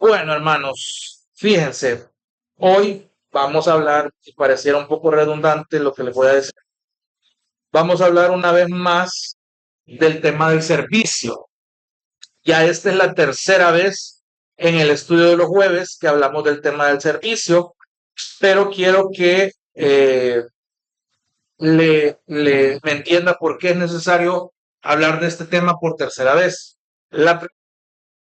Bueno, hermanos, fíjense, hoy vamos a hablar, si pareciera un poco redundante lo que les voy a decir, vamos a hablar una vez más del tema del servicio. Ya esta es la tercera vez en el estudio de los jueves que hablamos del tema del servicio, pero quiero que me entienda por qué es necesario hablar de este tema por tercera vez. La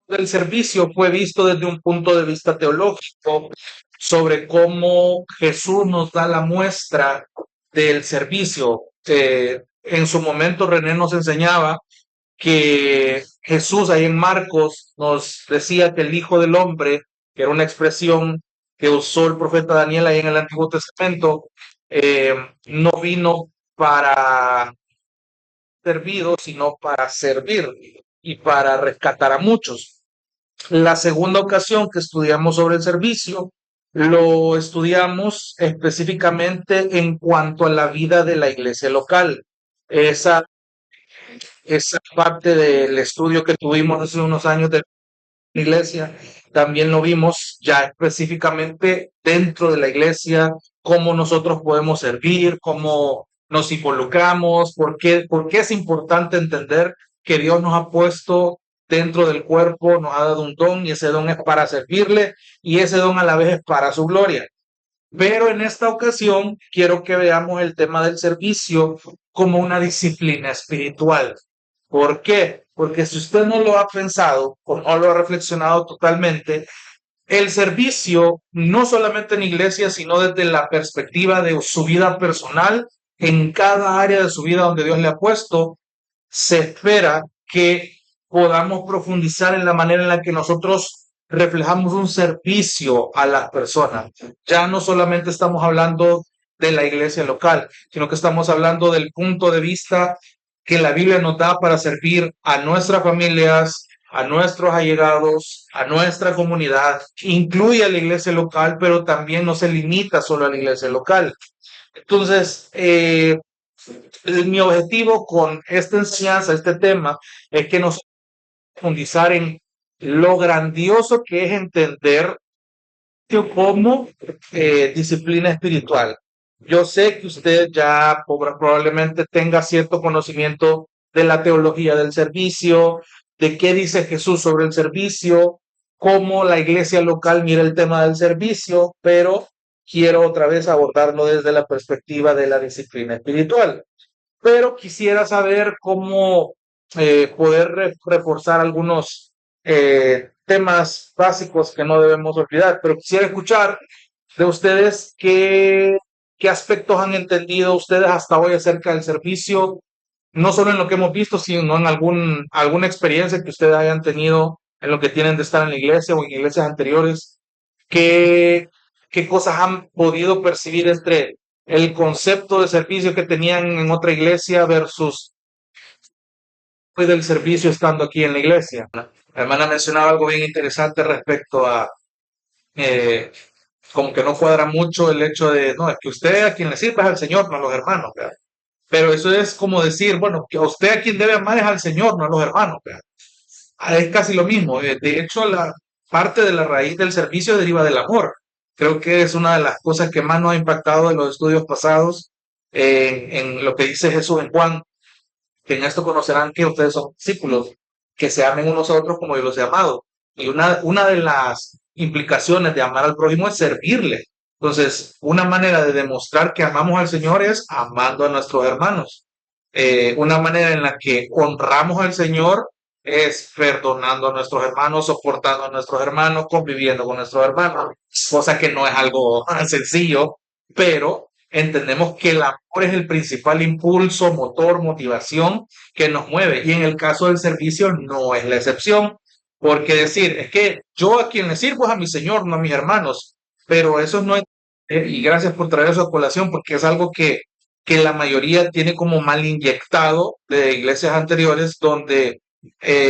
del servicio fue visto desde un punto de vista teológico sobre cómo Jesús nos da la muestra del servicio. En su momento René nos enseñaba que Jesús ahí en Marcos nos decía que el Hijo del Hombre, que era una expresión que usó el profeta Daniel ahí en el Antiguo Testamento, no vino para servir, sino para servir y para rescatar a muchos. La segunda ocasión que estudiamos sobre el servicio, lo estudiamos específicamente en cuanto a la vida de la iglesia local. Esa, esa parte del estudio que tuvimos hace unos años de la iglesia, también lo vimos ya específicamente dentro de la iglesia, cómo nosotros podemos servir, cómo nos involucramos, por qué es importante entender que Dios nos ha puesto dentro del cuerpo, nos ha dado un don y ese don es para servirle y ese don a la vez es para su gloria. Pero en esta ocasión quiero que veamos el tema del servicio como una disciplina espiritual. ¿Por qué? Porque si usted no lo ha pensado o no lo ha reflexionado totalmente, el servicio, no solamente en iglesia, sino desde la perspectiva de su vida personal, en cada área de su vida donde Dios le ha puesto, se espera que podamos profundizar en la manera en la que nosotros reflejamos un servicio a las personas. Ya no solamente estamos hablando de la iglesia local, sino que estamos hablando del punto de vista que la Biblia nos da para servir a nuestras familias, a nuestros allegados, a nuestra comunidad. Incluye a la iglesia local, pero también no se limita solo a la iglesia local. Entonces, mi objetivo con esta enseñanza, este tema, es que nos profundizar en lo grandioso que es entender como disciplina espiritual. Yo sé que usted ya probablemente tenga cierto conocimiento de la teología del servicio, de qué dice Jesús sobre el servicio, cómo la iglesia local mira el tema del servicio, pero quiero otra vez abordarlo desde la perspectiva de la disciplina espiritual. Pero quisiera saber cómo poder reforzar algunos temas básicos que no debemos olvidar. Pero quisiera escuchar de ustedes qué aspectos han entendido ustedes hasta hoy acerca del servicio, no solo en lo que hemos visto, sino en alguna experiencia que ustedes hayan tenido en lo que tienen de estar en la iglesia o en iglesias anteriores. ¿Qué, qué cosas han podido percibir entre el concepto de servicio que tenían en otra iglesia versus del servicio estando aquí en la iglesia? La hermana mencionaba algo bien interesante respecto a eh, como que no cuadra mucho el hecho de, no, es que usted a quien le sirve es al Señor, no a los hermanos, ¿verdad? Pero eso es como decir, bueno, que a usted a quien debe amar es al Señor, no a los hermanos, ¿verdad? Es casi lo mismo. De hecho, la parte de la raíz del servicio deriva del amor. Creo que es una de las cosas que más nos ha impactado en los estudios pasados, en lo que dice Jesús en Juan, que en esto conocerán que ustedes son discípulos, que se amen unos a otros como yo los he amado. Y una de las implicaciones de amar al prójimo es servirle. Entonces, una manera de demostrar que amamos al Señor es amando a nuestros hermanos. Una manera en la que honramos al Señor es perdonando a nuestros hermanos, soportando a nuestros hermanos, conviviendo con nuestros hermanos, cosa que no es algo sencillo, pero entendemos que el amor es el principal impulso, motor, motivación que nos mueve. Y en el caso del servicio no es la excepción, porque decir, es que yo a quien le sirvo es a mi Señor, no a mis hermanos, pero eso no es, y gracias por traer eso a colación, porque es algo que la mayoría tiene como mal inyectado de iglesias anteriores, donde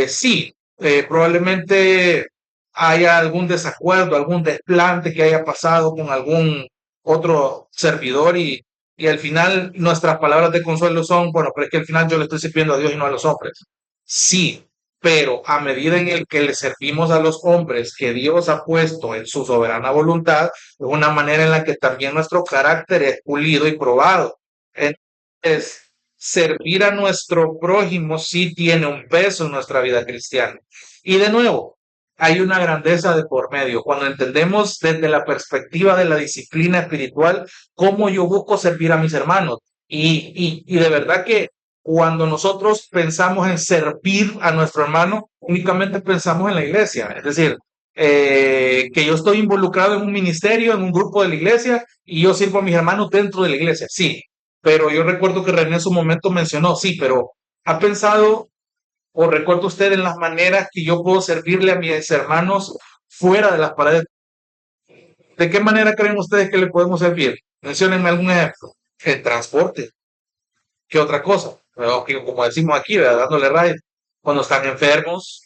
sí, probablemente haya algún desacuerdo, algún desplante que haya pasado con algún otro servidor y al final nuestras palabras de consuelo son, bueno, pero es que al final yo le estoy sirviendo a Dios y no a los hombres. Sí, pero a medida en el que le servimos a los hombres que Dios ha puesto en su soberana voluntad, es una manera en la que también nuestro carácter es pulido y probado. Entonces, servir a nuestro prójimo sí tiene un peso en nuestra vida cristiana. Y de nuevo, hay una grandeza de por medio. Cuando entendemos desde la perspectiva de la disciplina espiritual, cómo yo busco servir a mis hermanos. Y de verdad que cuando nosotros pensamos en servir a nuestro hermano, únicamente pensamos en la iglesia. Es decir, que yo estoy involucrado en un ministerio, en un grupo de la iglesia, y yo sirvo a mis hermanos dentro de la iglesia. Sí, pero yo recuerdo que René en su momento mencionó, sí, pero ha pensado o recuerda usted en las maneras que yo puedo servirle a mis hermanos fuera de las paredes. ¿De qué manera creen ustedes que le podemos servir? Menciónenme algún ejemplo. El transporte. ¿Qué otra cosa? Como decimos aquí, ¿verdad? Dándole ride. Cuando están enfermos,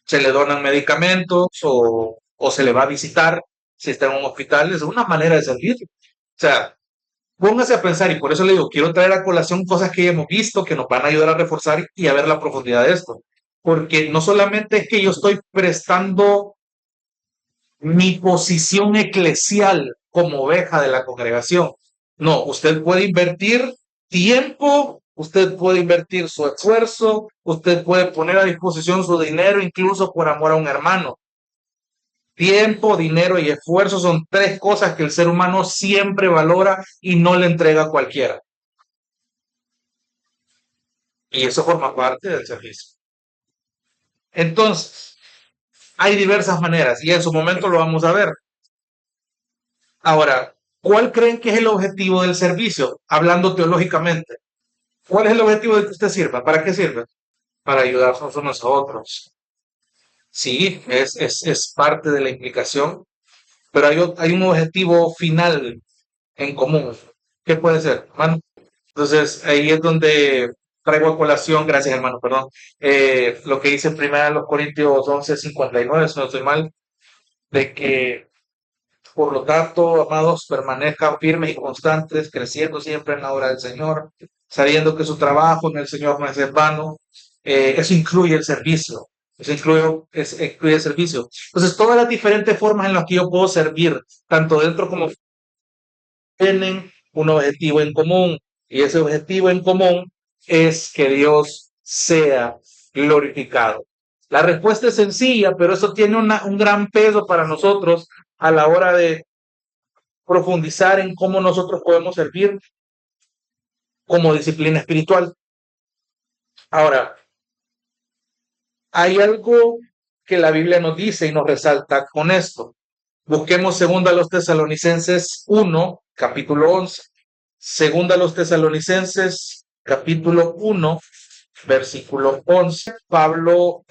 se le donan medicamentos o se le va a visitar si está en un hospital. Es una manera de servir. O sea, póngase a pensar, y por eso le digo, quiero traer a colación cosas que ya hemos visto que nos van a ayudar a reforzar y a ver la profundidad de esto. Porque no solamente es que yo estoy prestando mi posición eclesial como oveja de la congregación. No, usted puede invertir tiempo, usted puede invertir su esfuerzo, usted puede poner a disposición su dinero incluso por amor a un hermano. Tiempo, dinero y esfuerzo son tres cosas que el ser humano siempre valora y no le entrega a cualquiera. Y eso forma parte del servicio. Entonces, hay diversas maneras y en su momento lo vamos a ver. Ahora, ¿cuál creen que es el objetivo del servicio? Hablando teológicamente. ¿Cuál es el objetivo de que usted sirva? ¿Para qué sirve? Para ayudarnos unos a otros. Sí, es parte de la implicación, pero hay un objetivo final en común. ¿Qué puede ser, hermano? Entonces, ahí es donde traigo a colación, gracias hermano, perdón, lo que dice en 1 Corintios 11:59, si no estoy mal, de que por lo tanto, amados, permanezcan firmes y constantes, creciendo siempre en la obra del Señor, sabiendo que su trabajo en el Señor no es en vano. Eso incluye el servicio. Incluye el servicio. Entonces, todas las diferentes formas en las que yo puedo servir, tanto dentro como tienen un objetivo en común. Y ese objetivo en común es que Dios sea glorificado. La respuesta es sencilla, pero eso tiene un gran peso para nosotros a la hora de profundizar en cómo nosotros podemos servir como disciplina espiritual. Ahora, hay algo que la Biblia nos dice y nos resalta con esto. Busquemos segunda a los Tesalonicenses 1, capítulo 11. Segunda a los Tesalonicenses, capítulo 1, versículo 11. Pablo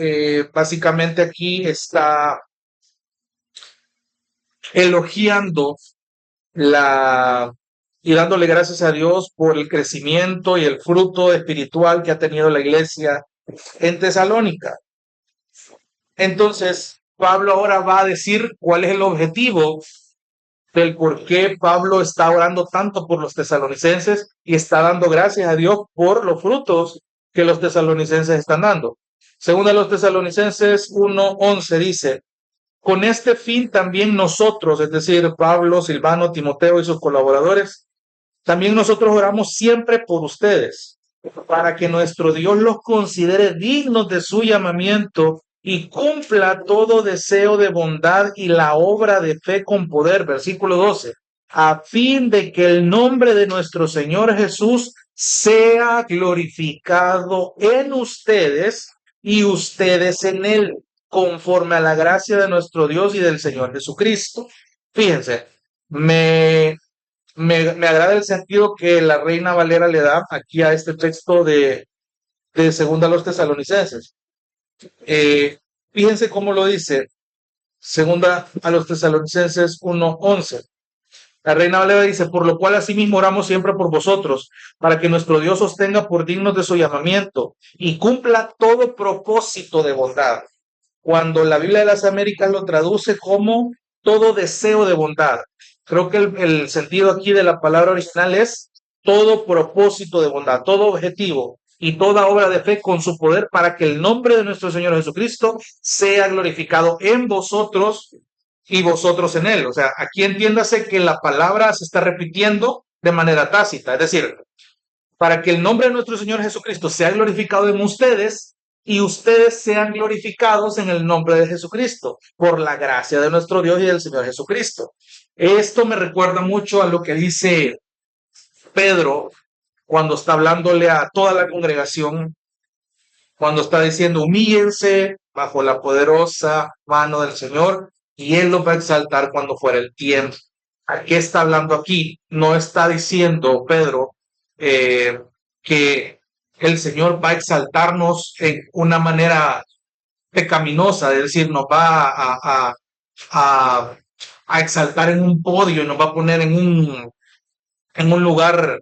básicamente aquí está elogiando la y dándole gracias a Dios por el crecimiento y el fruto espiritual que ha tenido la iglesia en Tesalónica. Entonces, Pablo ahora va a decir cuál es el objetivo del por qué Pablo está orando tanto por los tesalonicenses y está dando gracias a Dios por los frutos que los tesalonicenses están dando. Según a los Tesalonicenses 1:11 dice, con este fin también nosotros, es decir, Pablo, Silvano, Timoteo y sus colaboradores, también nosotros oramos siempre por ustedes, para que nuestro Dios los considere dignos de su llamamiento y cumpla todo deseo de bondad y la obra de fe con poder. Versículo 12. A fin de que el nombre de nuestro Señor Jesús sea glorificado en ustedes y ustedes en él, conforme a la gracia de nuestro Dios y del Señor Jesucristo. Fíjense, me agrada el sentido que la Reina Valera le da aquí a este texto de Segunda a los Tesalonicenses. Eh, Fíjense cómo lo dice Segunda a los Tesalonicenses 1:11. La Reina Valera dice, por lo cual asimismo oramos siempre por vosotros, para que nuestro Dios os tenga por dignos de su llamamiento y cumpla todo propósito de bondad. Cuando la Biblia de las Américas lo traduce como todo deseo de bondad. Creo que el sentido aquí de la palabra original es todo propósito de bondad, todo objetivo. y toda obra de fe con su poder para que el nombre de nuestro Señor Jesucristo sea glorificado en vosotros y vosotros en él. O sea, aquí entiéndase que la palabra se está repitiendo de manera tácita, es decir, para que el nombre de nuestro Señor Jesucristo sea glorificado en ustedes y ustedes sean glorificados en el nombre de Jesucristo, por la gracia de nuestro Dios y del Señor Jesucristo. Esto me recuerda mucho a lo que dice Pedro cuando está hablándole a toda la congregación, cuando está diciendo, humíllense bajo la poderosa mano del Señor y Él los va a exaltar cuando fuera el tiempo. ¿A qué está hablando aquí? No está diciendo Pedro eh, que el Señor va a exaltarnos en una manera pecaminosa, es decir, nos va a, a exaltar en un podio y nos va a poner en un lugar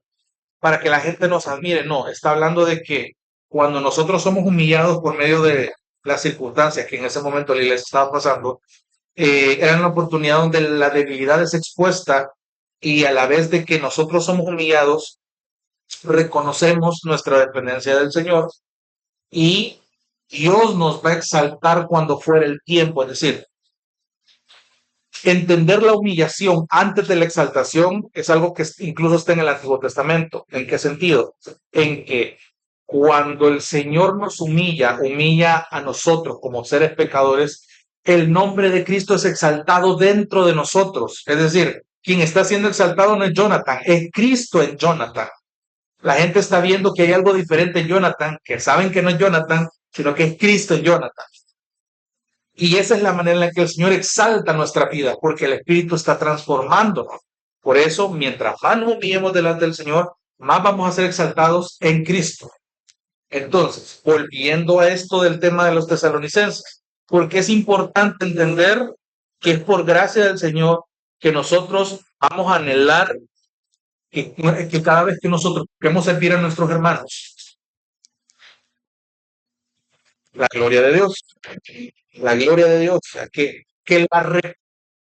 para que la gente nos admire. No, está hablando de que cuando nosotros somos humillados por medio de las circunstancias que en ese momento la iglesia estaba pasando, era una oportunidad donde la debilidad es expuesta y a la vez de que nosotros somos humillados, reconocemos nuestra dependencia del Señor y Dios nos va a exaltar cuando fuera el tiempo. Es decir, entender la humillación antes de la exaltación es algo que incluso está en el Antiguo Testamento. ¿En qué sentido? En que cuando el Señor nos humilla, humilla a nosotros como seres pecadores, el nombre de Cristo es exaltado dentro de nosotros. Es decir, quien está siendo exaltado no es Jonathan, es Cristo en Jonathan. La gente está viendo que hay algo diferente en Jonathan, que saben que no es Jonathan, sino que es Cristo en Jonathan. Y esa es la manera en la que el Señor exalta nuestra vida, porque el Espíritu está transformándonos. Por eso, mientras más nos humillemos delante del Señor, más vamos a ser exaltados en Cristo. Entonces, volviendo a esto del tema de los tesalonicenses, porque es importante entender que es por gracia del Señor que nosotros vamos a anhelar que cada vez que nosotros queremos servir a nuestros hermanos, la gloria de Dios, la gloria de Dios, o sea, que la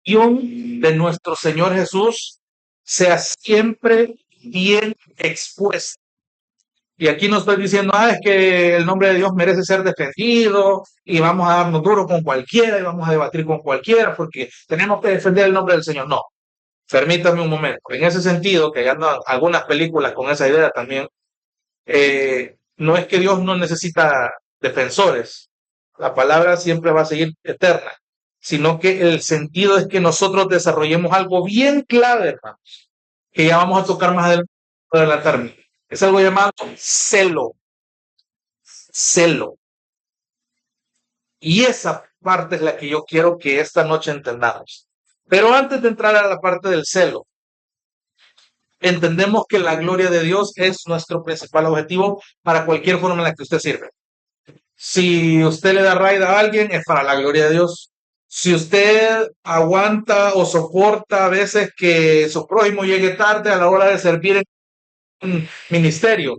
de nuestro Señor Jesús sea siempre bien expuesta. Y aquí no estoy diciendo, es que el nombre de Dios merece ser defendido y vamos a darnos duro con cualquiera y vamos a debatir con cualquiera porque tenemos que defender el nombre del Señor. No, permítame un momento. En ese sentido, que ya andan algunas películas con esa idea también, no es que Dios no necesita defensores. La palabra siempre va a seguir eterna, sino que el sentido es que nosotros desarrollemos algo bien clave, hermanos, que ya vamos a tocar más adelante para adelantarme. Es algo llamado celo, celo. Y esa parte es la que yo quiero que esta noche entendamos. Pero antes de entrar a la parte del celo, entendemos que la gloria de Dios es nuestro principal objetivo para cualquier forma en la que usted sirve. Si usted le da raid a alguien, es para la gloria de Dios. Si usted aguanta o soporta a veces que su prójimo llegue tarde a la hora de servir en un ministerio,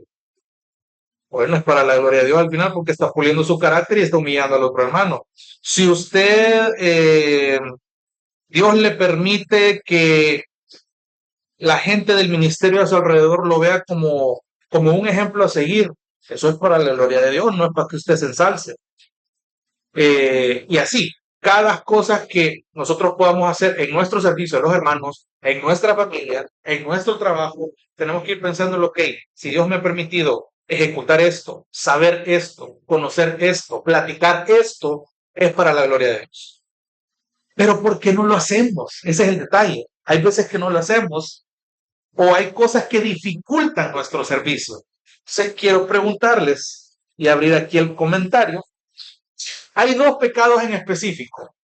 bueno, es para la gloria de Dios al final porque está puliendo su carácter y está humillando al otro hermano. Si usted, Dios le permite que la gente del ministerio a su alrededor lo vea como un ejemplo a seguir, eso es para la gloria de Dios, no es para que usted se ensalce. Y así, cada cosa que nosotros podamos hacer en nuestro servicio a los hermanos, en nuestra familia, en nuestro trabajo, tenemos que ir pensando en lo que, si Dios me ha permitido ejecutar esto, saber esto, conocer esto, platicar esto, es para la gloria de Dios. Pero ¿por qué no lo hacemos? Ese es el detalle. Hay veces que no lo hacemos o hay cosas que dificultan nuestro servicio. Entonces quiero preguntarles y abrir aquí el comentario. Hay dos pecados en específico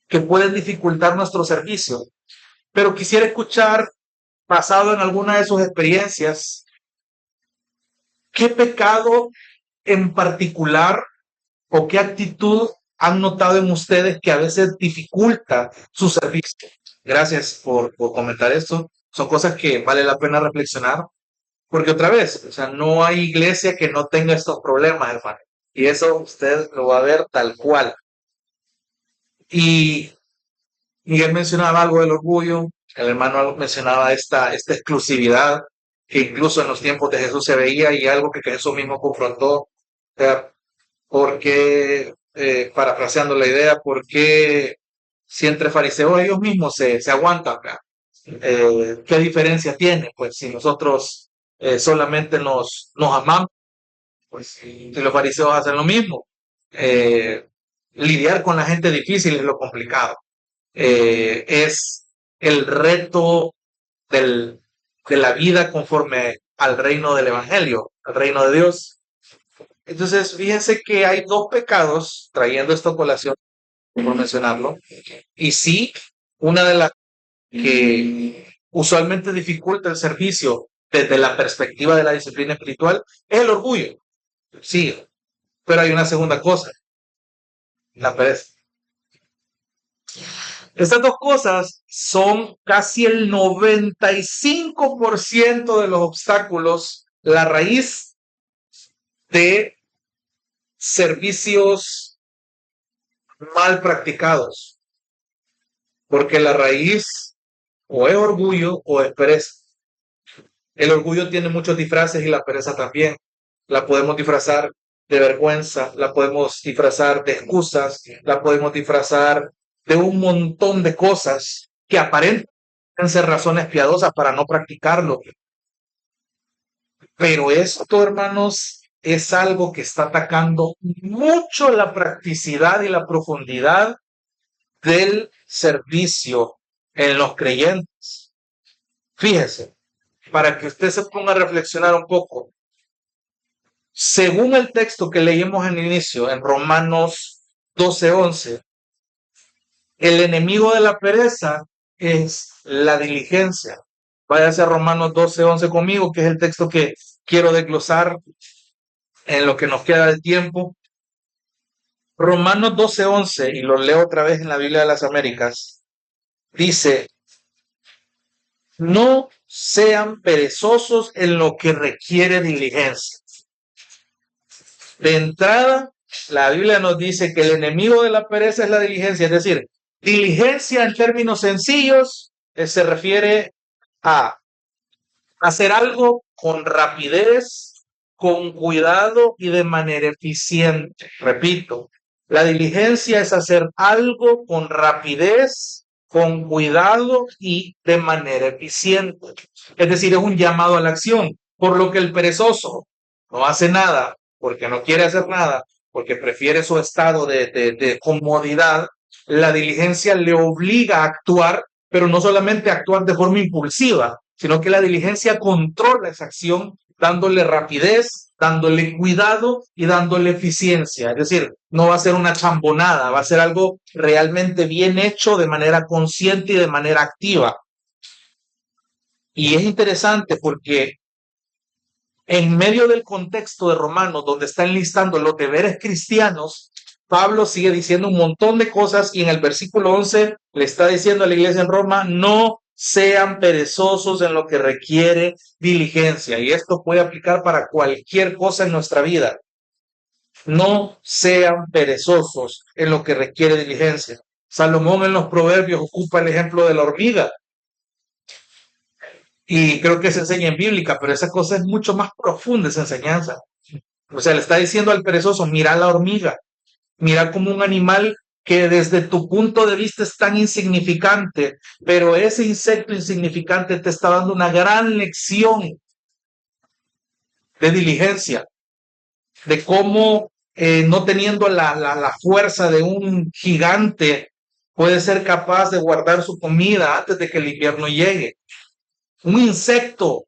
que pueden dificultar nuestro servicio, pero quisiera escuchar, basado en alguna de sus experiencias, qué pecado en particular o qué actitud han notado en ustedes que a veces dificulta su servicio. Gracias por comentar esto. Son cosas que vale la pena reflexionar, porque otra vez, o sea, no hay iglesia que no tenga estos problemas, hermano. Y eso usted lo va a ver tal cual. Y Miguel mencionaba algo del orgullo, el hermano mencionaba esta exclusividad. que incluso en los tiempos de Jesús se veía y algo que Jesús mismo confrontó. O sea, ¿por qué, parafraseando la idea, por qué si entre fariseos ellos mismos se aguantan? ¿Verdad? ¿Qué diferencia tiene? Pues si nosotros solamente nos amamos, pues si los fariseos hacen lo mismo. Eh, Lidiar con la gente difícil es lo complicado. Es el reto del, de la vida conforme al reino del Evangelio, al reino de Dios. Entonces, fíjense que hay dos pecados, trayendo esto a colación, por mencionarlo, y sí, una de las que usualmente dificulta el servicio desde la perspectiva de la disciplina espiritual es el orgullo. Sí, pero hay una segunda cosa, la pereza. Estas dos cosas son casi el 95% de los obstáculos, la raíz de servicios mal practicados, porque la raíz o es orgullo o es pereza. El orgullo tiene muchos disfraces y la pereza también. La podemos disfrazar de vergüenza, la podemos disfrazar de excusas, la podemos disfrazar de un montón de cosas que aparentan ser razones piadosas para no practicarlo. Pero esto, hermanos, es algo que está atacando mucho la practicidad y la profundidad del servicio en los creyentes. Fíjese, para que usted se ponga a reflexionar un poco. Según el texto que leímos en el inicio, en Romanos 12:11, el enemigo de la pereza es la diligencia. Váyase a Romanos 12:11 conmigo, que es el texto que quiero desglosar en lo que nos queda de tiempo. Romanos 12:11, y lo leo otra vez en la Biblia de las Américas, dice: no sean perezosos en lo que requiere diligencia. De entrada, la Biblia nos dice que el enemigo de la pereza es la diligencia, es decir, diligencia en términos sencillos se refiere a hacer algo con rapidez, con cuidado y de manera eficiente. Repito, la diligencia es hacer algo con rapidez, con cuidado y de manera eficiente. Es decir, es un llamado a la acción, por lo que el perezoso no hace nada porque no quiere hacer nada, porque prefiere su estado de comodidad. La diligencia le obliga a actuar, pero no solamente a actuar de forma impulsiva, sino que la diligencia controla esa acción dándole rapidez, dándole cuidado y dándole eficiencia. Es decir, no va a ser una chambonada, va a ser algo realmente bien hecho de manera consciente y de manera activa. Y es interesante porque en medio del contexto de Romanos, donde está enlistando los deberes cristianos, Pablo sigue diciendo un montón de cosas y en el versículo 11 le está diciendo a la iglesia en Roma: no sean perezosos en lo que requiere diligencia. Y esto puede aplicar para cualquier cosa en nuestra vida. No sean perezosos en lo que requiere diligencia. Salomón en los Proverbios ocupa el ejemplo de la hormiga. Y creo que se enseña en bíblica, pero esa cosa es mucho más profunda, esa enseñanza. O sea, le está diciendo al perezoso: mira la hormiga, mira como un animal que desde tu punto de vista es tan insignificante, pero ese insecto insignificante te está dando una gran lección de diligencia, de cómo no teniendo la fuerza de un gigante, puede ser capaz de guardar su comida antes de que el invierno llegue. Un insecto.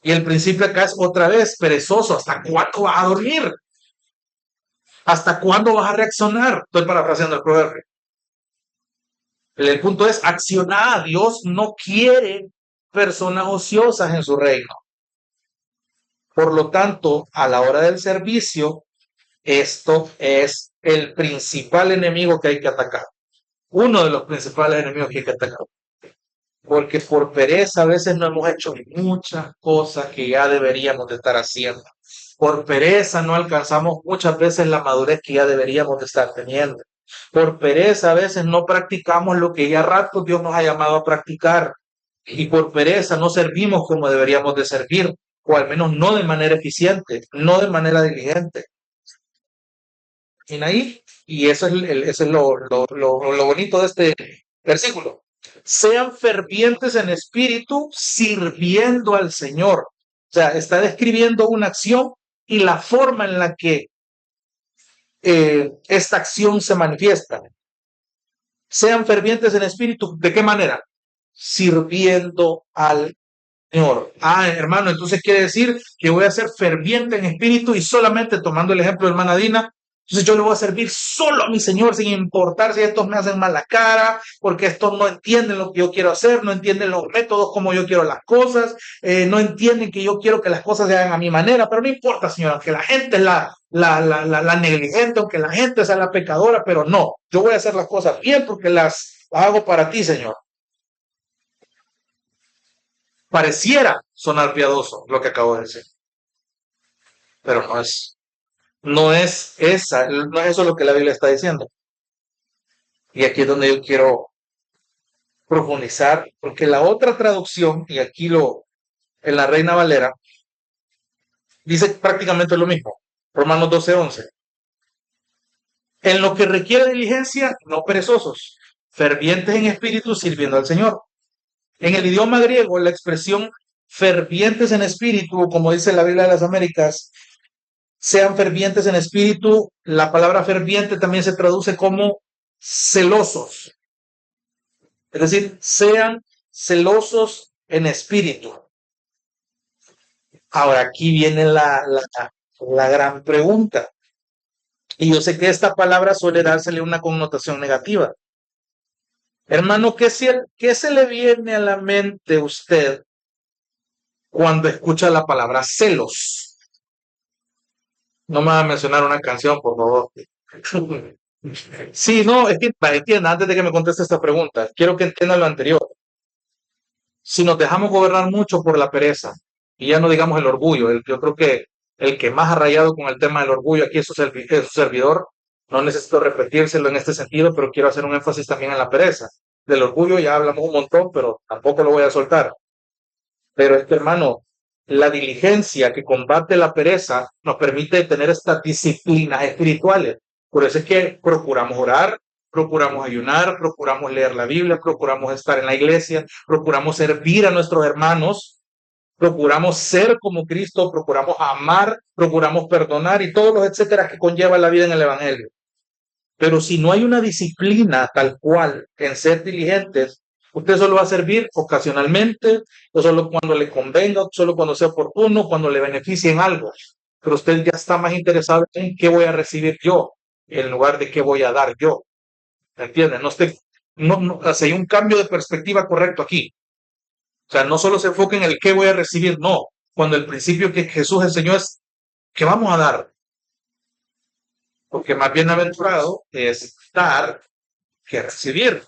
Y el principio acá es otra vez perezoso. ¿Hasta cuándo vas a dormir? ¿Hasta cuándo vas a reaccionar? Estoy parafraseando el proverbio. El punto es accionar. Dios no quiere personas ociosas en su reino. Por lo tanto, a la hora del servicio, esto es el principal enemigo que hay que atacar. Uno de los principales enemigos que hay que atacar. Porque por pereza a veces no hemos hecho muchas cosas que ya deberíamos de estar haciendo. Por pereza no alcanzamos muchas veces la madurez que ya deberíamos de estar teniendo. Por pereza a veces no practicamos lo que ya rato Dios nos ha llamado a practicar. y por pereza no servimos como deberíamos de servir, o al menos no de manera eficiente, no de manera diligente. Ahí, y eso es, eso es lo bonito de este versículo. Sean fervientes en espíritu, sirviendo al Señor. O sea, está describiendo una acción y la forma en la que esta acción se manifiesta. Sean fervientes en espíritu, ¿de qué manera? Sirviendo al Señor. Ah, hermano, entonces quiere decir que voy a ser ferviente en espíritu y solamente tomando el ejemplo de hermana Dina, entonces yo le voy a servir solo a mi Señor sin importar si estos me hacen mala cara, porque estos no entienden lo que yo quiero hacer, no entienden los métodos como yo quiero las cosas, no entienden que yo quiero que las cosas se hagan a mi manera, pero no importa, Señor, aunque la gente es la negligente, aunque la gente sea la pecadora, pero no, yo voy a hacer las cosas bien porque las hago para ti, Señor. Pareciera sonar piadoso lo que acabo de decir, pero no es eso lo que la Biblia está diciendo. Y aquí es donde yo quiero profundizar, porque la otra traducción, y aquí en la Reina Valera, dice prácticamente lo mismo. Romanos 12:11. En lo que requiere diligencia, no perezosos, fervientes en espíritu, sirviendo al Señor. En el idioma griego, la expresión fervientes en espíritu, como dice la Biblia de las Américas, sean fervientes en espíritu. La palabra ferviente también se traduce como celosos. Es decir, sean celosos en espíritu. Ahora, aquí viene la gran pregunta. Y yo sé que esta palabra suele dársele una connotación negativa. Hermano, ¿qué se le viene a la mente a usted cuando escucha la palabra celos? No me va a mencionar una canción, por favor. Sí, no, es que entienda, antes de que me conteste esta pregunta, quiero que entienda lo anterior. Si nos dejamos gobernar mucho por la pereza, y ya no digamos el orgullo, yo creo que el que más ha rayado con el tema del orgullo aquí es su servidor, no necesito repetírselo en este sentido, pero quiero hacer un énfasis también en la pereza. Del orgullo ya hablamos un montón, pero tampoco lo voy a soltar. Pero hermano, la diligencia que combate la pereza nos permite tener estas disciplinas espirituales. Por eso es que procuramos orar, procuramos ayunar, procuramos leer la Biblia, procuramos estar en la iglesia, procuramos servir a nuestros hermanos, procuramos ser como Cristo, procuramos amar, procuramos perdonar y todos los etcétera que conlleva la vida en el Evangelio. Pero si no hay una disciplina tal cual en ser diligentes, usted solo va a servir ocasionalmente, o solo cuando le convenga, solo cuando sea oportuno, cuando le beneficie en algo. Pero usted ya está más interesado en qué voy a recibir yo, en lugar de qué voy a dar yo. ¿Entiende? O sea, hay un cambio de perspectiva correcto aquí. O sea, no solo se enfoca en el qué voy a recibir, no. Cuando el principio que Jesús enseñó es qué vamos a dar. Porque más bienaventurado es dar que recibir.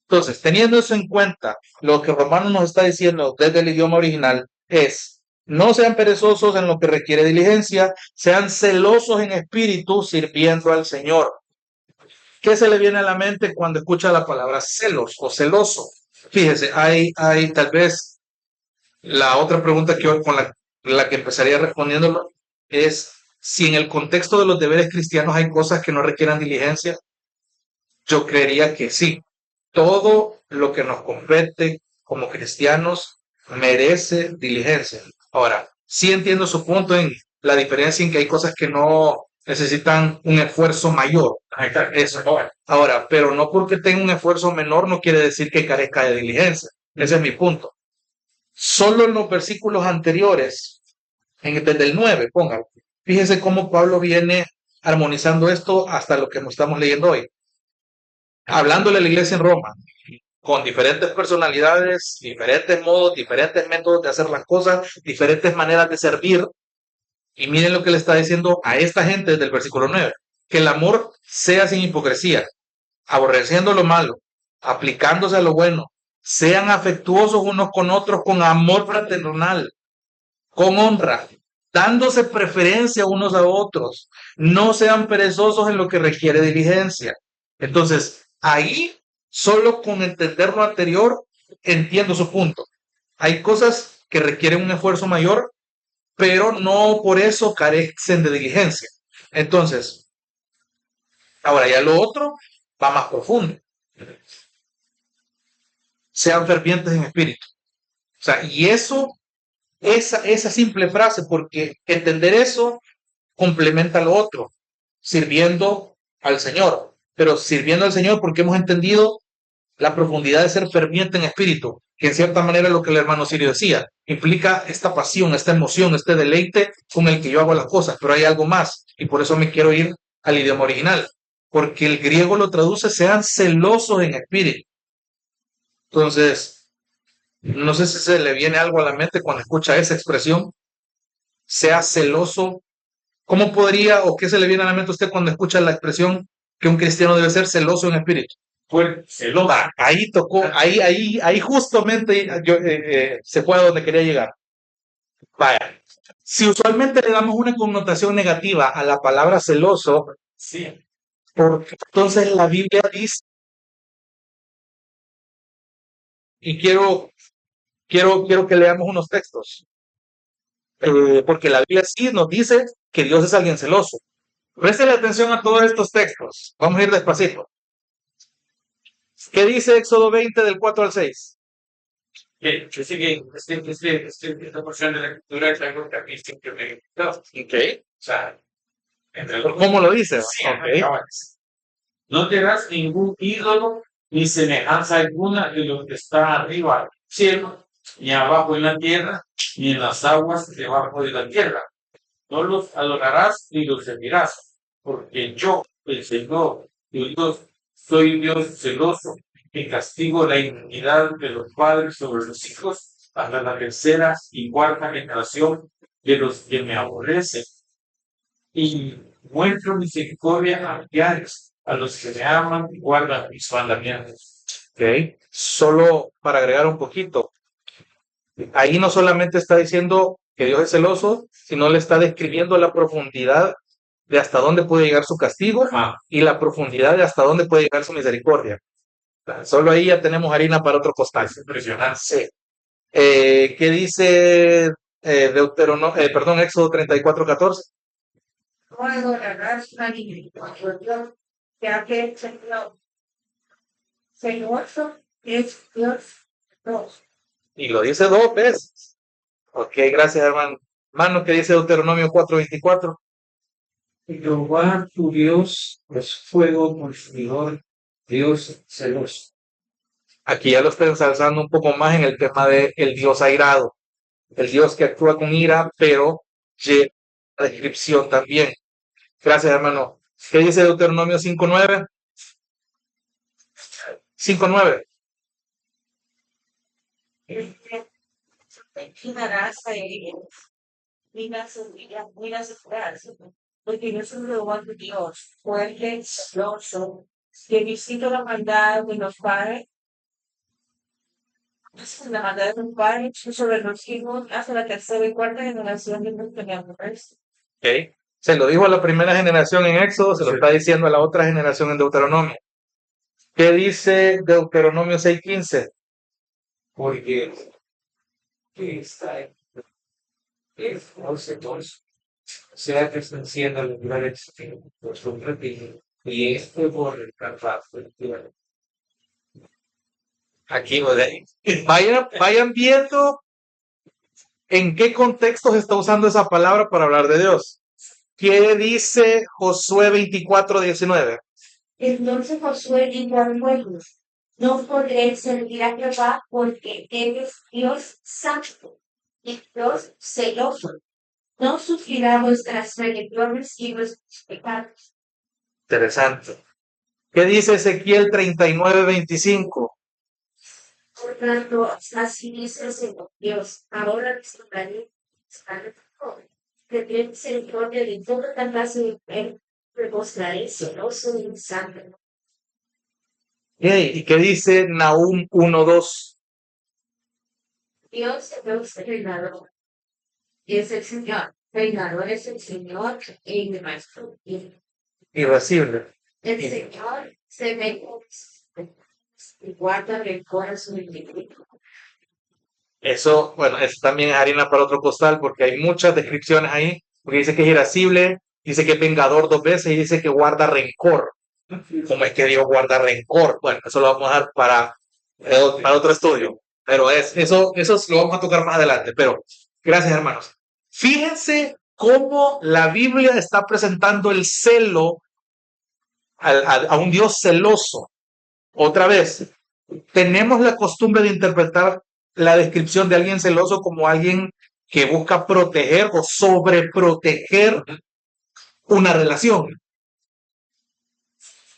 Entonces, teniendo eso en cuenta, lo que Romano nos está diciendo desde el idioma original es, no sean perezosos en lo que requiere diligencia, sean celosos en espíritu, sirviendo al Señor. ¿Qué se le viene a la mente cuando escucha la palabra celos o celoso? Fíjese, hay tal vez la otra pregunta con la que empezaría respondiéndolo es si en el contexto de los deberes cristianos hay cosas que no requieran diligencia. Yo creería que sí. Todo lo que nos compete como cristianos merece diligencia. Ahora, sí entiendo su punto en la diferencia en que hay cosas que no necesitan un esfuerzo mayor. Eso. Ahora, pero no porque tenga un esfuerzo menor no quiere decir que carezca de diligencia. Ese es mi punto. Solo en los versículos anteriores, desde el 9, póngalo. Fíjense cómo Pablo viene armonizando esto hasta lo que estamos leyendo hoy. Hablándole a la iglesia en Roma, con diferentes personalidades, diferentes modos, diferentes métodos de hacer las cosas, diferentes maneras de servir. Y miren lo que le está diciendo a esta gente desde el versículo 9, que el amor sea sin hipocresía, aborreciendo lo malo, aplicándose a lo bueno, sean afectuosos unos con otros con amor fraternal, con honra, dándose preferencia unos a otros, no sean perezosos en lo que requiere diligencia. Entonces, ahí, solo con entender lo anterior, entiendo su punto. Hay cosas que requieren un esfuerzo mayor, pero no por eso carecen de diligencia. Entonces, ahora ya lo otro va más profundo. Sean fervientes en espíritu. O sea, y eso, esa simple frase, porque entender eso complementa lo otro, sirviendo al Señor. Pero sirviendo al Señor porque hemos entendido la profundidad de ser ferviente en espíritu, que en cierta manera es lo que el hermano Sirio decía, implica esta pasión, esta emoción, este deleite con el que yo hago las cosas, pero hay algo más, y por eso me quiero ir al idioma original, porque el griego lo traduce, sean celosos en espíritu. Entonces, no sé si se le viene algo a la mente cuando escucha esa expresión, sea celoso. ¿Cómo podría o qué se le viene a la mente a usted cuando escucha la expresión que un cristiano debe ser celoso en espíritu? Pues celoso. Ahí tocó, ahí justamente se fue a donde quería llegar. Vaya, si usualmente le damos una connotación negativa a la palabra celoso, Sí. porque entonces la Biblia dice, y quiero que leamos unos textos, porque la Biblia sí nos dice que Dios es alguien celoso. Préstele atención a todos estos textos. Vamos a ir despacito. ¿Qué dice Éxodo 20 del 4 al 6? Que yo sé que esta porción de la escritura es algo que a mí siempre me gustó. Ok. O sea, entre los ¿Cómo lo dice? sí, Ok. no te das ningún ídolo ni semejanza alguna de lo que está arriba del cielo, ni abajo en la tierra, ni en las aguas debajo de la tierra. No los adorarás ni los servirás, porque yo, el Señor, tu Dios, soy un Dios celoso, que castigo la iniquidad de los padres sobre los hijos hasta la tercera y cuarta generación de los que me aborrecen. Y muestro misericordia a millares, a los que me aman y guardan mis mandamientos. Ok. Solo para agregar un poquito, ahí no solamente está diciendo que Dios es celoso, sino le está describiendo la profundidad de hasta dónde puede llegar su castigo y la profundidad de hasta dónde puede llegar su misericordia. Solo ahí ya tenemos harina para otro costal. Es impresionante. Sí. ¿Qué dice perdón, Éxodo 34:14? No adorarás a ningún otro Dios, ya que el Señor celoso es Dios celoso. Y lo dice dos veces. Ok, gracias, hermano. Hermano, ¿qué dice Deuteronomio 4:24? Jehová tu Dios es fuego consumidor, Dios celoso. Aquí ya lo está ensalzando un poco más en el tema de el Dios airado, el Dios que actúa con ira, pero lleva la descripción también. Gracias, hermano. ¿Qué dice Deuteronomio 5:9? 5:9. Te darás a ellos, mira su brazo, porque yo soy Jehová tu Dios, fuerte, celoso, que visito la maldad de los padres, la maldad de los padres sobre los hijos hasta la tercera y cuarta generación de los que me aborrecen. Okay. Se lo dijo a la primera generación en Éxodo, se lo está diciendo a la otra generación en Deuteronomio. ¿Qué dice Deuteronomio 6:15? Porque está es celoso. O sea que están siendo lugares por su retiro. Y esto por el cantazo. Aquí, vayan viendo en qué contextos está usando esa palabra para hablar de Dios. ¿Qué dice Josué 24:19? Entonces Josué dijo al pueblo, no podré servir a Jehová porque él es Dios santo y Dios celoso. No sufrirá vuestras rebeliones y vuestros pecados. Interesante. ¿Qué dice Ezequiel 39:25? Por tanto, así dice el Señor Dios, ahora restauraré que tiene misericordia de toda la clase de mujer, me mostraré celoso y santo. ¿Y qué dice Nahum 1:2? Dios es reinador, y es el Señor. Reinador es el Señor y el Maestro. Irascible. El Señor se ve y guarda rencor a su enemigo. Eso, bueno, eso también es harina para otro costal porque hay muchas descripciones ahí, porque dice que es irascible, dice que es vengador 2 veces y dice que guarda rencor. ¿Cómo es que Dios guarda rencor? Bueno, eso lo vamos a dejar para otro estudio, pero eso lo vamos a tocar más adelante, pero gracias hermanos. Fíjense cómo la Biblia está presentando el celo a un Dios celoso. Otra vez, tenemos la costumbre de interpretar la descripción de alguien celoso como alguien que busca proteger o sobreproteger una relación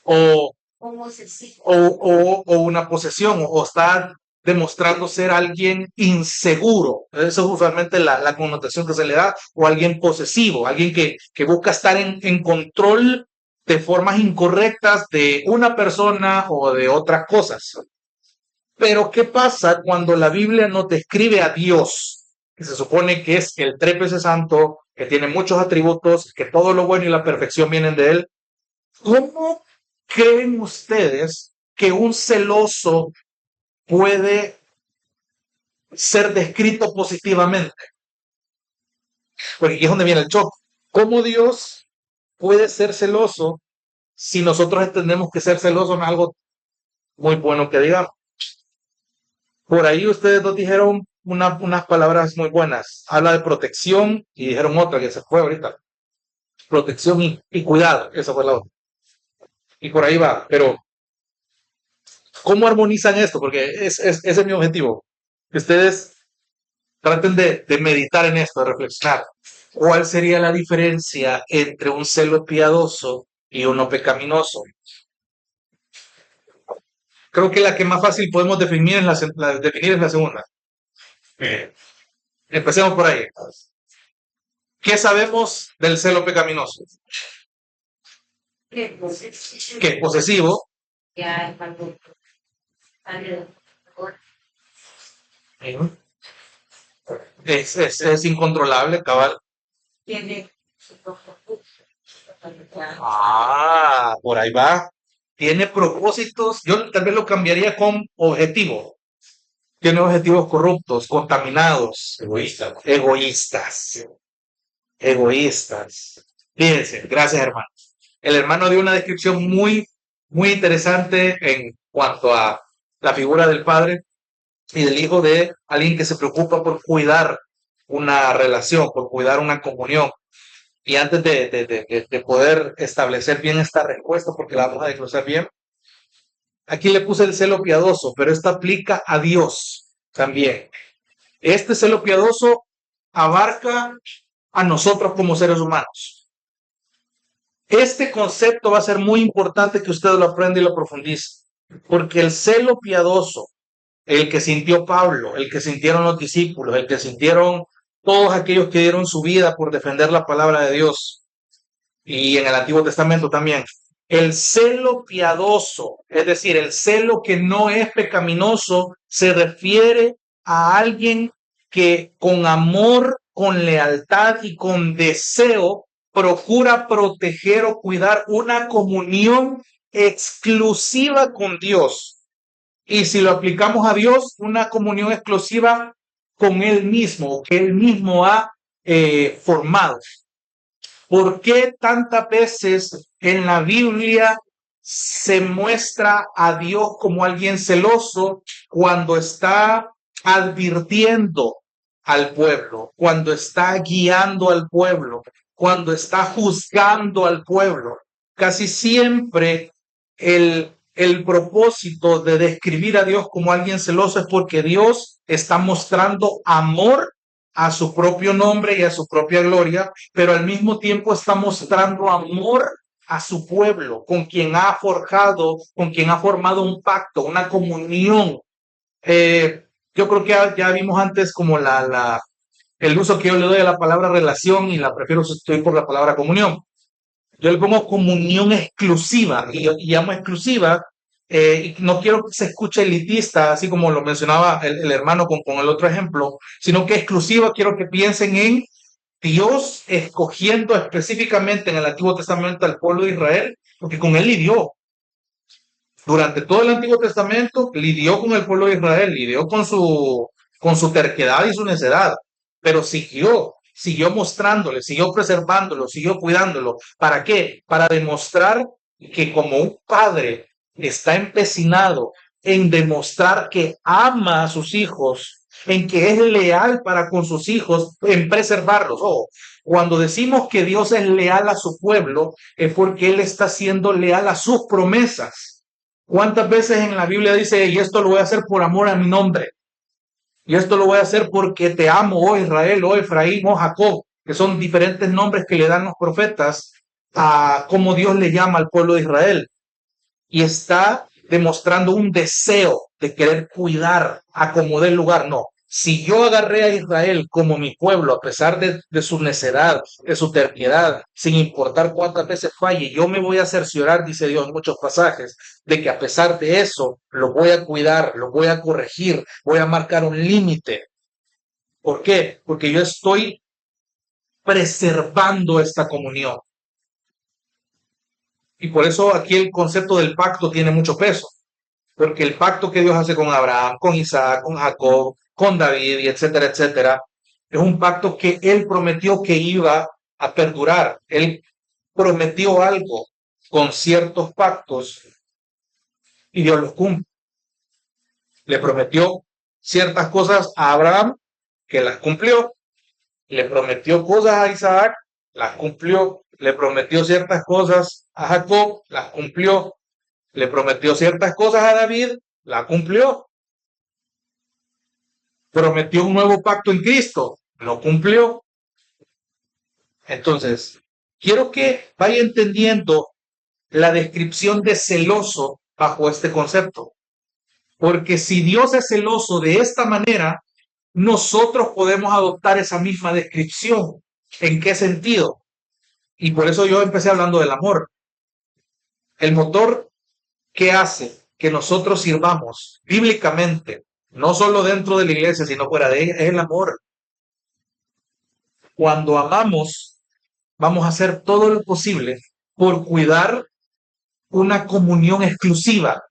o, Como se sigue. o una posesión o está demostrando ser alguien inseguro. Eso es usualmente la connotación que se le da, o alguien posesivo, alguien que busca estar en control de formas incorrectas de una persona o de otras cosas. Pero ¿qué pasa cuando la Biblia nos describe a Dios, que se supone que es el tres veces santo, que tiene muchos atributos, que todo lo bueno y la perfección vienen de él? ¿Cómo creen ustedes que un celoso puede ser descrito positivamente? Porque aquí es donde viene el choque. ¿Cómo Dios puede ser celoso si nosotros entendemos que ser celoso no es algo muy bueno que digamos? Por ahí ustedes dos dijeron unas palabras muy buenas. Habla de protección y dijeron otra que se fue ahorita. Protección y cuidado. Esa fue la otra. Y por ahí va. Pero, ¿cómo armonizan esto? Porque ese es mi objetivo. Que ustedes traten de meditar en esto, de reflexionar. ¿Cuál sería la diferencia entre un celo piadoso y uno pecaminoso? Creo que la que más fácil podemos definir definir es la segunda. Empecemos por ahí. ¿Qué sabemos del celo pecaminoso? Que Que es posesivo, ya es algo sale es incontrolable, cabal. tiene su propósito. Ah, por ahí va. Tiene propósitos, yo tal vez lo cambiaría con objetivo. Tiene objetivos corruptos, contaminados, egoístas, egoístas. Fíjense, gracias hermano. El hermano dio una descripción muy interesante en cuanto a la figura del padre y del hijo, de alguien que se preocupa por cuidar una relación, por cuidar una comunión. Y antes de poder establecer bien esta respuesta, porque la vamos a desglosar bien, aquí le puse el celo piadoso, pero esto aplica a Dios también. Este celo piadoso abarca a nosotros como seres humanos. Este concepto va a ser muy importante que usted lo aprenda y lo profundice, porque el celo piadoso, el que sintió Pablo, el que sintieron los discípulos, el que sintieron todos aquellos que dieron su vida por defender la palabra de Dios, y en el Antiguo Testamento también, el celo piadoso, es decir, el celo que no es pecaminoso, se refiere a alguien que con amor, con lealtad y con deseo procura proteger o cuidar una comunión exclusiva con Dios. Y si lo aplicamos a Dios, una comunión exclusiva con Él mismo, que Él mismo ha formado. ¿Por qué tantas veces en la Biblia se muestra a Dios como alguien celoso cuando está advirtiendo al pueblo, cuando está guiando al pueblo, cuando está juzgando al pueblo? Casi siempre el propósito de describir a Dios como alguien celoso es porque Dios está mostrando amor a su propio nombre y a su propia gloria, pero al mismo tiempo está mostrando amor a su pueblo, con quien ha forjado, con quien ha formado un pacto, una comunión. Yo creo que ya vimos antes como el uso que yo le doy a la palabra relación, y la prefiero sustituir por la palabra comunión. Yo le pongo comunión exclusiva, y llamo exclusiva, y no quiero que se escuche elitista, así como lo mencionaba el hermano con el otro ejemplo, sino que exclusiva quiero que piensen en Dios escogiendo específicamente en el Antiguo Testamento al pueblo de Israel, porque con él lidió. Durante todo el Antiguo Testamento lidió con el pueblo de Israel, lidió con su terquedad y su necedad, pero siguió mostrándole, siguió preservándolo, siguió cuidándolo. ¿Para qué? Para demostrar que como un padre está empecinado en demostrar que ama a sus hijos, en que es leal para con sus hijos, en preservarlos. Oh, cuando decimos que Dios es leal a su pueblo, es porque Él está siendo leal a sus promesas. ¿Cuántas veces en la Biblia dice, y esto lo voy a hacer por amor a mi nombre? Y esto lo voy a hacer porque te amo, oh Israel, oh Efraín, oh Jacob, que son diferentes nombres que le dan los profetas a cómo Dios le llama al pueblo de Israel. Y está demostrando un deseo de querer cuidar a como dé lugar. No, si yo agarré a Israel como mi pueblo, a pesar de su necedad, de su terquedad, sin importar cuántas veces falle, yo me voy a cerciorar, dice Dios en muchos pasajes, de que a pesar de eso, lo voy a cuidar, lo voy a corregir, voy a marcar un límite. ¿Por qué? Porque yo estoy preservando esta comunión. Y por eso aquí el concepto del pacto tiene mucho peso. Porque el pacto que Dios hace con Abraham, con Isaac, con Jacob, con David, y etcétera, etcétera, es un pacto que Él prometió que iba a perdurar. Él prometió algo con ciertos pactos y Dios los cumple. Le prometió ciertas cosas a Abraham, que las cumplió. Le prometió cosas a Isaac, las cumplió. Le prometió ciertas cosas a Jacob, las cumplió. Le prometió ciertas cosas a David, las cumplió. Prometió un nuevo pacto en Cristo, lo cumplió. Entonces, quiero que vaya entendiendo la descripción de celoso bajo este concepto. Porque si Dios es celoso de esta manera, nosotros podemos adoptar esa misma descripción. ¿En qué sentido? Y por eso yo empecé hablando del amor. El motor que hace que nosotros sirvamos bíblicamente, no solo dentro de la iglesia, sino fuera de ella, es el amor. Cuando amamos, vamos a hacer todo lo posible por cuidar una comunión exclusiva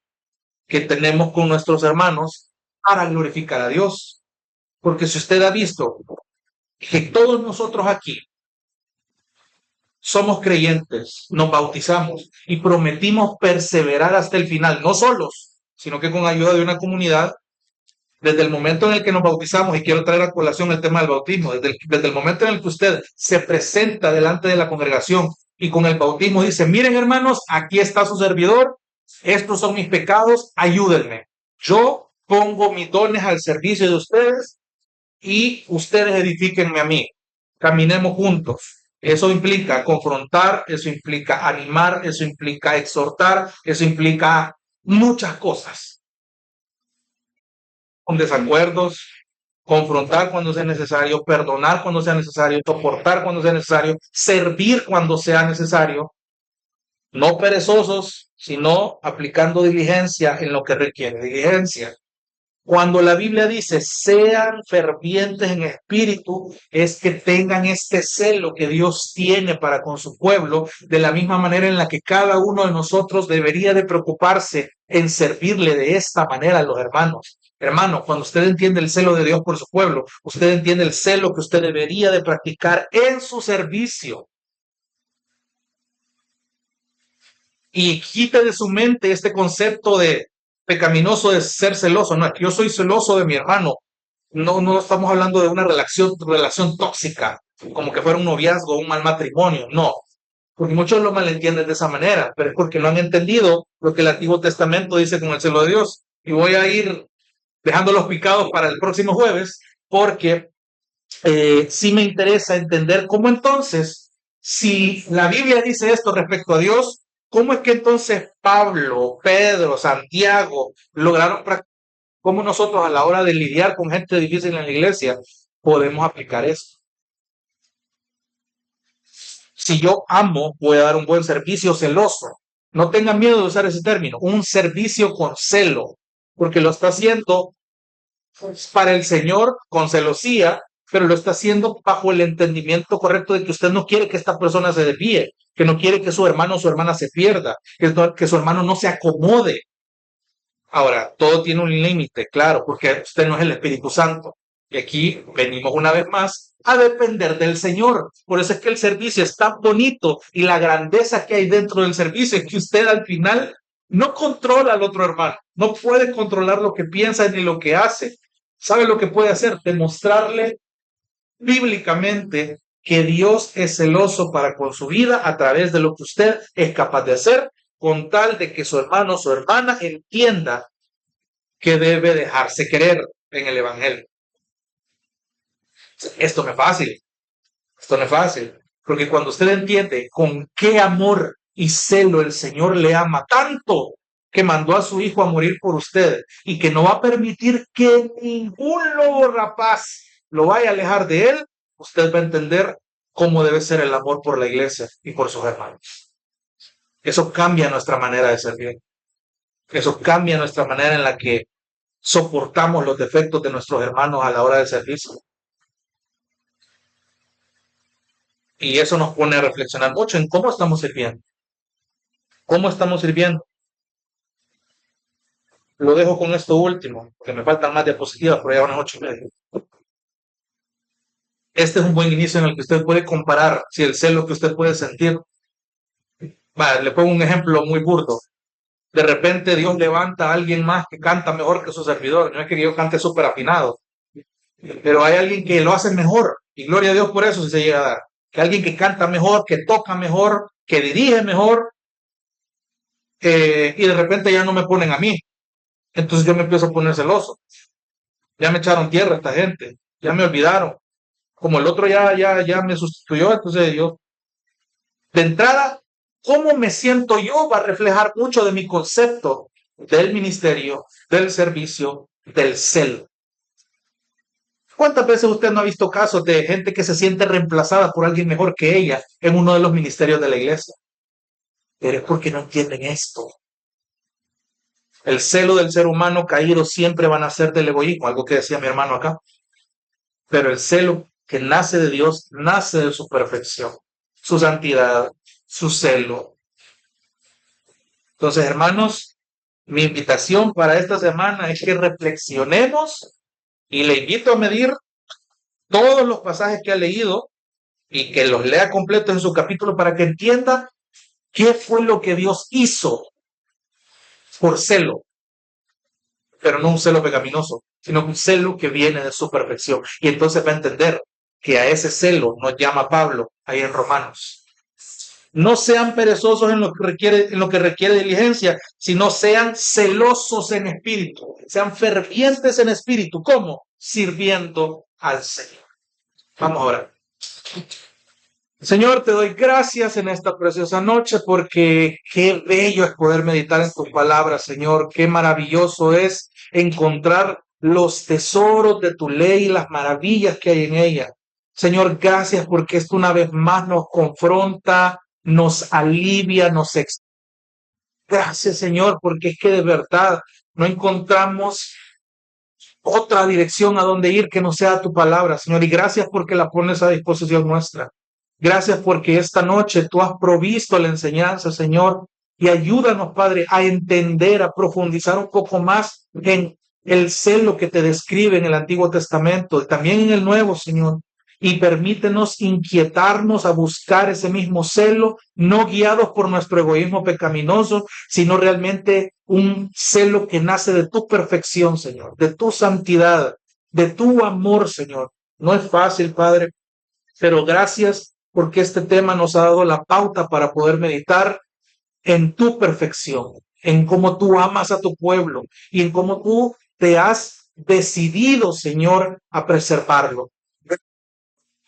que tenemos con nuestros hermanos para glorificar a Dios. Porque si usted ha visto que todos nosotros aquí somos creyentes, nos bautizamos y prometimos perseverar hasta el final, no solos, sino que con ayuda de una comunidad, desde el momento en el que nos bautizamos, y quiero traer a colación el tema del bautismo, desde el momento en el que usted se presenta delante de la congregación y con el bautismo dice, miren hermanos, aquí está su servidor, estos son mis pecados, ayúdenme. Yo pongo mis dones al servicio de ustedes y ustedes edifíquenme a mí. Caminemos juntos. Eso implica confrontar, eso implica animar, eso implica exhortar, eso implica muchas cosas. Con desacuerdos, confrontar cuando sea necesario, perdonar cuando sea necesario, soportar cuando sea necesario, servir cuando sea necesario, no perezosos, sino aplicando diligencia en lo que requiere diligencia. Cuando la Biblia dice sean fervientes en espíritu, es que tengan este celo que Dios tiene para con su pueblo, de la misma manera en la que cada uno de nosotros debería de preocuparse en servirle de esta manera a los hermanos. Hermano, cuando usted entiende el celo de Dios por su pueblo, usted entiende el celo que usted debería de practicar en su servicio. Y quite de su mente este concepto de pecaminoso de ser celoso. No, es que yo soy celoso de mi hermano. No estamos hablando de una relación tóxica, como que fuera un noviazgo, un mal matrimonio. No, porque muchos lo malentienden de esa manera, pero es porque no han entendido lo que el Antiguo Testamento dice con el celo de Dios. Y voy a ir dejando los picados para el próximo jueves, porque sí me interesa entender cómo entonces, si la Biblia dice esto respecto a Dios, ¿cómo es que entonces Pablo, Pedro, Santiago lograron practicar? ¿Cómo nosotros a la hora de lidiar con gente difícil en la iglesia podemos aplicar eso? Si yo amo, voy a dar un buen servicio celoso. No tengan miedo de usar ese término, un servicio con celo, porque lo está haciendo para el Señor con celosía, pero lo está haciendo bajo el entendimiento correcto de que usted no quiere que esta persona se desvíe, que no quiere que su hermano o su hermana se pierda, que su hermano no se acomode, Ahora, todo tiene un límite, claro, porque usted no es el Espíritu Santo. Y aquí venimos una vez más a depender del Señor. Por eso es que el servicio es tan bonito y la grandeza que hay dentro del servicio es que usted al final no controla al otro hermano, no puede controlar lo que piensa ni lo que hace. ¿Sabe lo que puede hacer? Demostrarle bíblicamente que Dios es celoso para con su vida a través de lo que usted es capaz de hacer, con tal de que su hermano o su hermana entienda que debe dejarse querer en el Evangelio. Esto no es fácil, esto no es fácil, porque cuando usted entiende con qué amor y celo el Señor le ama tanto, que mandó a su hijo a morir por usted y que no va a permitir que ningún lobo rapaz lo vaya a alejar de él, usted va a entender cómo debe ser el amor por la iglesia y por sus hermanos. Eso cambia nuestra manera de servir. Eso cambia nuestra manera en la que soportamos los defectos de nuestros hermanos a la hora de servicio. Y eso nos pone a reflexionar mucho en cómo estamos sirviendo. ¿Cómo estamos sirviendo? Lo dejo con esto último, porque me faltan más diapositivas, pero ya van 8:30. Este es un buen inicio en el que usted puede comparar si el celo que usted puede sentir. Le pongo un ejemplo muy burdo. De repente Dios levanta a alguien más que canta mejor que su servidor. No es que yo cante súper afinado, pero hay alguien que lo hace mejor. Y gloria a Dios por eso si se llega a dar. Que alguien que canta mejor, que toca mejor, que dirige mejor, y de repente ya no me ponen a mí. Entonces yo me empiezo a poner celoso. Ya me echaron tierra esta gente, ya me olvidaron. Como el otro ya me sustituyó, entonces yo, de entrada, cómo me siento yo va a reflejar mucho de mi concepto del ministerio, del servicio, del celo. ¿Cuántas veces usted no ha visto casos de gente que se siente reemplazada por alguien mejor que ella en uno de los ministerios de la iglesia? Pero es porque no entienden esto. El celo del ser humano caído siempre va a nacer del egoísmo, algo que decía mi hermano acá. Pero el celo que nace de Dios, nace de su perfección, su santidad, su celo. Entonces, hermanos, mi invitación para esta semana es que reflexionemos y le invito a medir todos los pasajes que ha leído y que los lea completos en su capítulo para que entienda qué fue lo que Dios hizo por celo, pero no un celo pecaminoso, sino un celo que viene de su perfección. Y entonces va a entender que a ese celo nos llama Pablo ahí en Romanos. No sean perezosos en lo que requiere diligencia, sino sean celosos en espíritu, sean fervientes en espíritu. ¿Cómo? Sirviendo al Señor. Vamos a orar. Señor, te doy gracias en esta preciosa noche porque qué bello es poder meditar en tus palabras, Señor. Qué maravilloso es encontrar los tesoros de tu ley y las maravillas que hay en ella. Señor, gracias porque esto una vez más nos confronta, nos alivia, nos extiende. Gracias, Señor, porque es que de verdad no encontramos otra dirección a donde ir que no sea tu palabra, Señor. Y gracias porque la pones a disposición nuestra. Gracias porque esta noche tú has provisto la enseñanza, Señor. Y ayúdanos, Padre, a entender, a profundizar un poco más en el celo que te describe en el Antiguo Testamento, también en el Nuevo, Señor. Y permítenos inquietarnos a buscar ese mismo celo, no guiados por nuestro egoísmo pecaminoso, sino realmente un celo que nace de tu perfección, Señor, de tu santidad, de tu amor, Señor. No es fácil, Padre, pero gracias porque este tema nos ha dado la pauta para poder meditar en tu perfección, en cómo tú amas a tu pueblo y en cómo tú te has decidido, Señor, a preservarlo.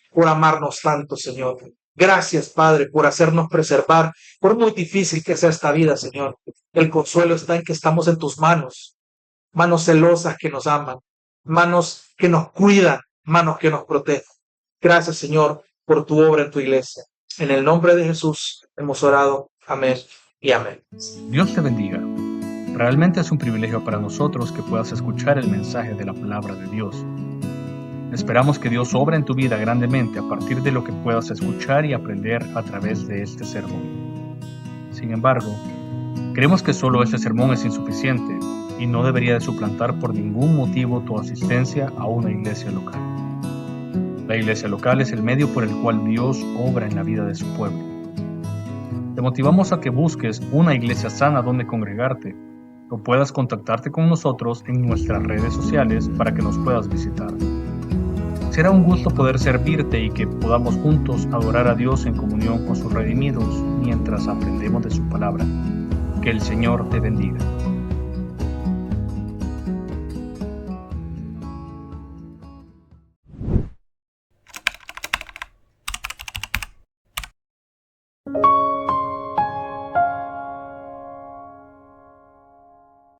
Por amarnos tanto, Señor. Gracias, Padre, por hacernos preservar, por muy difícil que sea esta vida, Señor. El consuelo está en que estamos en tus manos, manos celosas que nos aman, manos que nos cuidan, manos que nos protegen. Gracias, Señor, por tu obra en tu iglesia. En el nombre de Jesús hemos orado. Amén y amén. Dios te bendiga. Realmente es un privilegio para nosotros que puedas escuchar el mensaje de la palabra de Dios. Esperamos que Dios obre en tu vida grandemente a partir de lo que puedas escuchar y aprender a través de este sermón. Sin embargo, creemos que solo este sermón es insuficiente y no debería de suplantar por ningún motivo tu asistencia a una iglesia local. La iglesia local es el medio por el cual Dios obra en la vida de su pueblo. Te motivamos a que busques una iglesia sana donde congregarte o puedas contactarte con nosotros en nuestras redes sociales para que nos puedas visitar. Será un gusto poder servirte y que podamos juntos adorar a Dios en comunión con sus redimidos mientras aprendemos de su palabra. Que el Señor te bendiga.